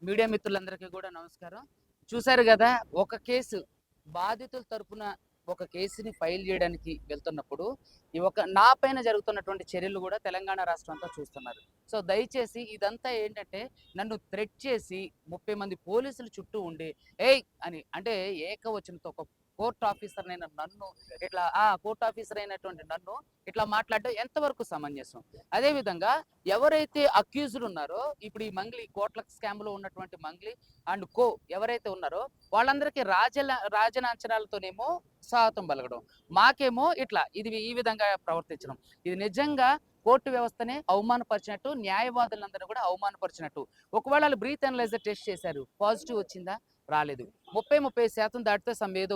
Media మిత్రులందరికీ కూడా నమస్కారం. చూశారు కదా, ఒక కేసు బాధితుల తరపున ఒక కేసుని ఫైల్ చేయడానికి వెళ్తున్నప్పుడు ఈ నా పైన జరుగుతున్నటువంటి చర్యలు కూడా తెలంగాణ రాష్ట్రం అంతా చూస్తున్నారు. సో దయచేసి ఇదంతా ఏంటంటే నన్ను థ్రెట్ చేసి 30 మంది పోలీసులు చుట్టూ ఉండి ఏయ్ అని అంటే ఏకవచనంతో ఒక కోర్ట్ ఆఫీసర్ అయిన నన్ను కోర్ట్ ఆఫీసర్ అయినటువంటి నన్ను ఇట్లా మాట్లాడడం ఎంతవరకు సమంజసం? అదే విధంగా ఎవరైతే అక్యూజ్డ్ ఉన్నారో ఇప్పుడు ఈ మంగ్లీ కోట్ల స్కామ్ లో ఉన్నటువంటి మంగ్లీ అండ్ ఎవరైతే ఉన్నారో వాళ్ళందరికీ రాజలాంఛనాలతోనేమో స్వాగతం పలకడం, మాకేమో ఇట్లా ఇది ఈ విధంగా ప్రవర్తించడం, ఇది నిజంగా కోర్టు వ్యవస్థనే అవమానపరిచినట్టు, న్యాయవాదులందరూ కూడా అవమానపరిచినట్టు. ఒకవేళ వాళ్ళు బ్రీత్ అనలైజర్ టెస్ట్ చేశారు, పాజిటివ్ వచ్చిందా? రాలేదు. 30% దాటితే ఏదో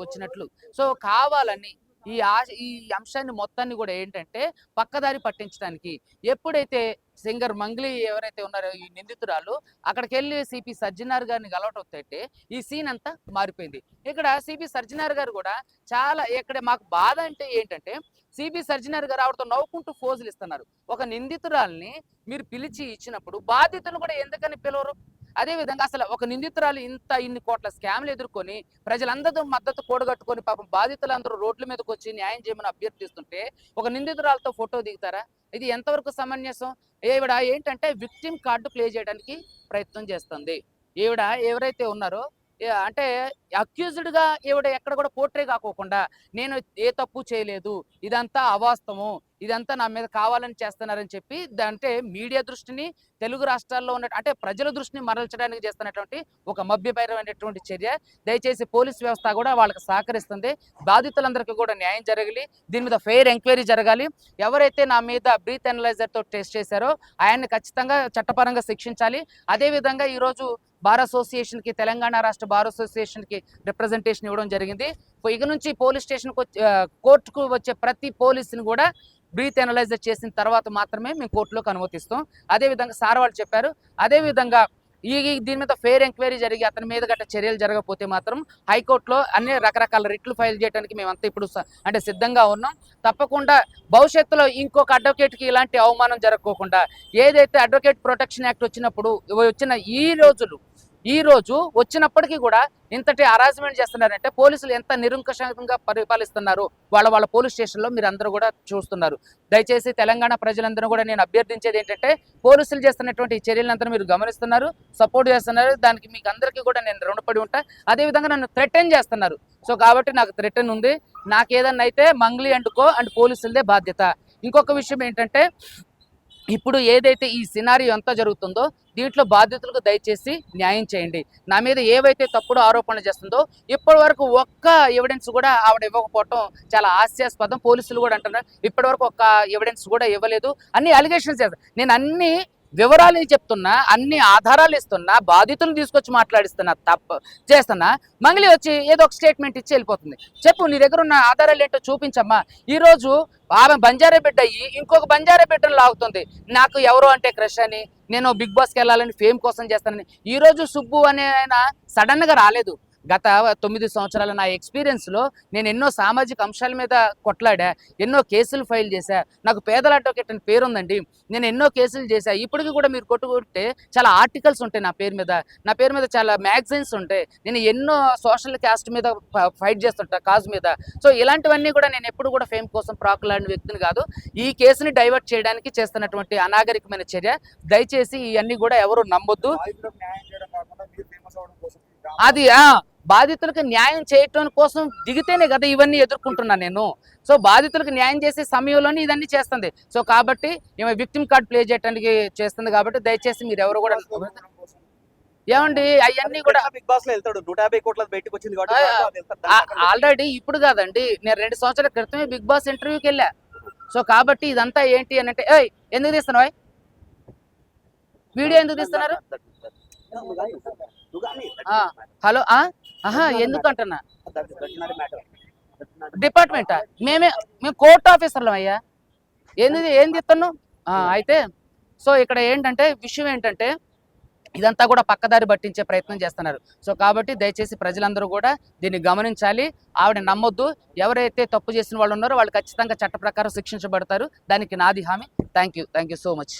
వచ్చినట్లు. సో కావాలని ఈ అంశాన్ని మొత్తాన్ని కూడా ఏంటంటే పక్కదారి పట్టించడానికి ఎప్పుడైతే సింగర్ మంగ్లీ ఎవరైతే ఉన్నారో ఈ నిందితురాలు అక్కడికి వెళ్ళి సిపి సజ్జనార్ గారిని గలవటం తట్టే ఈ సీన్ అంతా మారిపోయింది. ఇక్కడ సిపి సజ్జనార్ గారు కూడా చాలా ఇక్కడ మాకు బాధ అంటే ఏంటంటే సిపి సజ్జనార్ గారు ఆవిడతో నవ్వుకుంటూ ఫోజులు ఇస్తున్నారు. ఒక నిందితురాల్ని మీరు పిలిచి ఇచ్చినప్పుడు బాధితులు కూడా ఎందుకని పిలవరు? అదే విధంగా అసలు ఒక నిందితురాలు ఇన్ని కోట్ల స్కామ్లు ఎదుర్కొని ప్రజలందరూ మద్దతు కూడగట్టుకొని పాపం బాధితులందరూ రోడ్ల మీదకి వచ్చి న్యాయం చేయమని అభ్యర్థిస్తుంటే ఒక నిందితురాలతో ఫోటో దిగుతారా? ఇది ఎంతవరకు సమంజసం? ఈవిడ ఏంటంటే విక్టిమ్ కార్డు ప్లే చేయడానికి ప్రయత్నం చేస్తుంది. ఈవిడ ఎవరైతే ఉన్నారో అంటే అక్యూజ్డ్ గా ఈవిడ ఎక్కడ కూడా పోర్ట్రే కాకోకుండా నేను ఏ తప్పు చేయలేదు, ఇదంతా అవాస్తవం, ఇదంతా నా మీద కావాలని చేస్తున్నారని చెప్పి అంటే మీడియా దృష్టిని తెలుగు రాష్ట్రాల్లో ఉన్న అంటే ప్రజల దృష్టిని మరల్చడానికి చేస్తున్నటువంటి ఒక మభ్యపరమైనటువంటి చర్య. దయచేసి పోలీస్ వ్యవస్థ కూడా వాళ్ళకి సహకరిస్తుంది. బాధితులందరికీ కూడా న్యాయం జరగాలి, దీని మీద ఫెయిర్ ఎంక్వైరీ జరగాలి. ఎవరైతే నా మీద బ్రీత్ అనలైజర్ తో టెస్ట్ చేశారో ఆయన్ని ఖచ్చితంగా చట్టపరంగా శిక్షించాలి. అదేవిధంగా ఈరోజు బార్ అసోసియేషన్ కి, తెలంగాణ రాష్ట్ర బార్ అసోసియేషన్ కి రిప్రజెంటేషన్ ఇవ్వడం జరిగింది. ఇక నుంచి పోలీస్ స్టేషన్కి కోర్టుకు వచ్చే ప్రతి పోలీసుని కూడా బ్రీత్ అనలైజర్ చేసిన తర్వాత మాత్రమే మేము కోర్టులోకి అనుమతిస్తాం. అదేవిధంగా సార్ వాళ్ళు చెప్పారు. అదేవిధంగా దీని మీద ఫెయిర్ ఎంక్వైరీ జరిగి అతని మీద గట్ట చర్యలు జరగకపోతే మాత్రం హైకోర్టులో అన్ని రకరకాల రిట్లు ఫైల్ చేయడానికి మేమంతా ఇప్పుడు అంటే సిద్ధంగా ఉన్నాం. తప్పకుండా భవిష్యత్తులో ఇంకొక అడ్వకేట్కి ఇలాంటి అవమానం జరగకోకుండా ఏదైతే అడ్వకేట్ ప్రొటెక్షన్ యాక్ట్ వచ్చినప్పుడు వచ్చిన ఈ రోజు వచ్చినప్పటికీ కూడా ఇంతటి అరాజ్మెంట్ చేస్తున్నారంటే పోలీసులు ఎంత నిరంకుశంగా పరిపాలిస్తున్నారు వాళ్ళ పోలీస్ స్టేషన్లో మీరు అందరూ కూడా చూస్తున్నారు. దయచేసి తెలంగాణ ప్రజలందరూ కూడా నేను అభ్యర్థించేది ఏంటంటే పోలీసులు చేస్తున్నటువంటి చర్యలంతా మీరు గమనిస్తున్నారు, సపోర్ట్ చేస్తున్నారు. దానికి మీకు అందరికీ కూడా నేను రుణపడి ఉంటా. అదేవిధంగా నన్ను థ్రెటన్ చేస్తున్నారు. సో కాబట్టి నాకు థ్రెటన్ ఉంది. నాకు ఏదన్నా అయితే మంగ్లీ అండ్ పోలీసులదే బాధ్యత. ఇంకొక విషయం ఏంటంటే ఇప్పుడు ఏదైతే ఈ సినారియో అంతా జరుగుతుందో దీంట్లో బాధితులకు దయచేసి న్యాయం చేయండి. నా మీద ఏవైతే తప్పుడు ఆరోపణలు చేస్తుందో ఇప్పటి వరకు ఒక్క ఎవిడెన్స్ కూడా ఆవిడ ఇవ్వకపోవటం చాలా హాస్యాస్పదం. పోలీసులు కూడా అంటున్నారు ఇప్పటి వరకు ఒక్క ఎవిడెన్స్ కూడా ఇవ్వలేదు. అన్ని అలిగేషన్స్ చేస్తారు. నేను అన్ని వివరాలు చెప్తున్నా, అన్ని ఆధారాలు ఇస్తున్నా, బాధితులను తీసుకొచ్చి మాట్లాడిస్తున్నా, తప్పు చేస్తున్నా. మంగ్లీ వచ్చి ఏదో ఒక స్టేట్మెంట్ ఇచ్చి వెళ్ళిపోతుంది. చెప్పు నీ దగ్గర ఉన్న ఆధారాలు ఏంటో చూపించమ్మా. ఈరోజు ఆమె బంజారా బిడ్డ అయ్యి ఇంకొక బంజారా బిడ్డను లాగుతుంది. నాకు ఎవరు అంటే క్రష్ అని, నేను బిగ్ బాస్కి వెళ్ళాలని, ఫేమ్ కోసం చేస్తానని. ఈరోజు సుబ్బు అనే ఆయన సడన్గా రాలేదు. గత 9 సంవత్సరాల నా ఎక్స్పీరియన్స్లో నేను ఎన్నో సామాజిక అంశాల మీద కొట్లాడా, ఎన్నో కేసులు ఫైల్ చేశా. నాకు పేదల అడ్వకేట్ అని పేరుందండి. నేను ఎన్నో కేసులు చేశా. ఇప్పటికీ కూడా మీరు కొట్టుకుంటే చాలా ఆర్టికల్స్ ఉంటాయి నా పేరు మీద చాలా మ్యాగజైన్స్ ఉంటాయి. నేను ఎన్నో సోషల్ క్యాస్ట్ మీద ఫైట్ చేస్తుంటా, కాజ్ మీద. సో ఇలాంటివన్నీ కూడా నేను ఎప్పుడు కూడా ఫేమ్ కోసం ప్రాకులాడిన వ్యక్తిని కాదు. ఈ కేసుని డైవర్ట్ చేయడానికి చేస్తున్నటువంటి అనాగరికమైన చర్య. దయచేసి ఇవన్నీ కూడా ఎవరు నమ్మొద్దు. అది బాధితులకు న్యాయం చేయటం కోసం దిగితేనే కదా ఇవన్నీ ఎదుర్కొంటున్నా నేను. సో బాధితులకు న్యాయం చేసే సమయంలోనే ఇదన్నీ చేస్తుంది. సో కాబట్టి ఈమె విక్టిమ్ కార్డ్ ప్లే చేయడానికి చేస్తుంది. కాబట్టి దయచేసి మీరు ఎవరు కూడా ఏమండి అవన్నీ కూడా బిగ్ బాస్ లో వెళ్తాడు 150 కోట్ల బయటకు వచ్చింది ఆల్రెడీ ఇప్పుడు కాదండి, నేను 2 సంవత్సరాల క్రితమే బిగ్ బాస్ ఇంటర్వ్యూకి వెళ్ళా. సో కాబట్టి ఇదంతా ఏంటి అని అంటే ఎందుకు తీస్తున్నావు వీడియో, ఎందుకు తీస్తున్నారు? హలో ఎందుకంటున్నా డిపార్ట్మెంటా? మేము కోర్ట్ ఆఫీసర్లం అయ్యా. ఏం తీస్తున్నావు అయితే? సో ఇక్కడ విషయం ఏంటంటే ఇదంతా కూడా పక్కదారి పట్టించే ప్రయత్నం చేస్తున్నారు. సో కాబట్టి దయచేసి ప్రజలందరూ కూడా దీన్ని గమనించాలి. ఆవిడ నమ్మొద్దు. ఎవరైతే తప్పు చేసిన వాళ్ళు ఉన్నారో వాళ్ళు ఖచ్చితంగా చట్ట ప్రకారం శిక్షించబడతారు. దానికి నాది హామీ. Thank you so much.